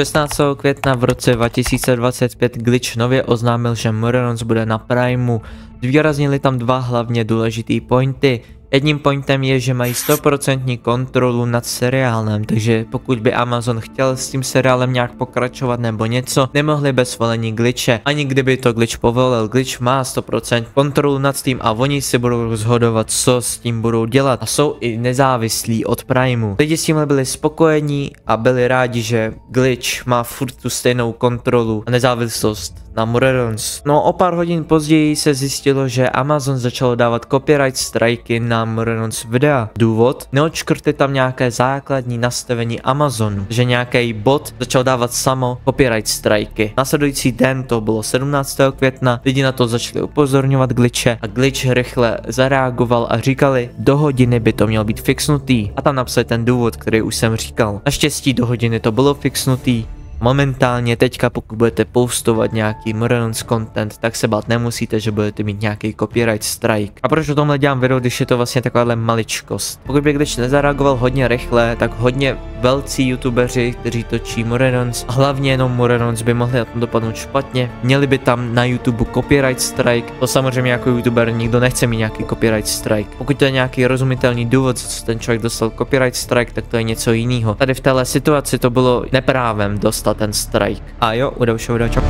16. května v roce 2025 Glitch nově oznámil, že Morelons bude na Primeu. Zvýraznili tam dva hlavně důležitý pointy. Jedním pointem je, že mají 100% kontrolu nad seriálem, takže pokud by Amazon chtěl s tím seriálem nějak pokračovat nebo něco, nemohli bez svolení Glitche. Ani kdyby to Glitch povolil, Glitch má 100% kontrolu nad tím a oni si budou rozhodovat, co s tím budou dělat. A jsou i nezávislí od Primeu. Lidi s tímhle byli spokojení a byli rádi, že Glitch má furt tu stejnou kontrolu a nezávislost na Morelons. No o pár hodin později se zjistilo, že Amazon začalo dávat copyright striky na Morelons videa. Důvod? Neodškrtli tam nějaké základní nastavení Amazonu, že nějaký bot začal dávat samo copyright striky. Následující den, to bylo 17. května, lidi na to začali upozorňovat Glitche a Glitch rychle zareagoval a říkali, do hodiny by to mělo být fixnutý. A tam napsali ten důvod, který už jsem říkal. Naštěstí do hodiny to bylo fixnutý. Momentálně teďka, pokud budete postovat nějaký Morelons content, tak se bát nemusíte, že budete mít nějaký copyright strike. A proč o tomhle dělám video, když je to vlastně takováhle maličkost? Pokud by Glitch nezareagoval hodně rychle, tak hodně velcí youtubeři, kteří točí Morelons, hlavně jenom Morelons, by mohli na tom dopadnout špatně. Měli by tam na YouTube copyright strike. To samozřejmě jako youtuber nikdo nechce mít nějaký copyright strike. Pokud to je nějaký rozumitelný důvod, co ten člověk dostal copyright strike, tak to je něco jiného. Tady v téhle situaci to bylo neprávem dostat ten strike. A jo, u dalšího videa, čau.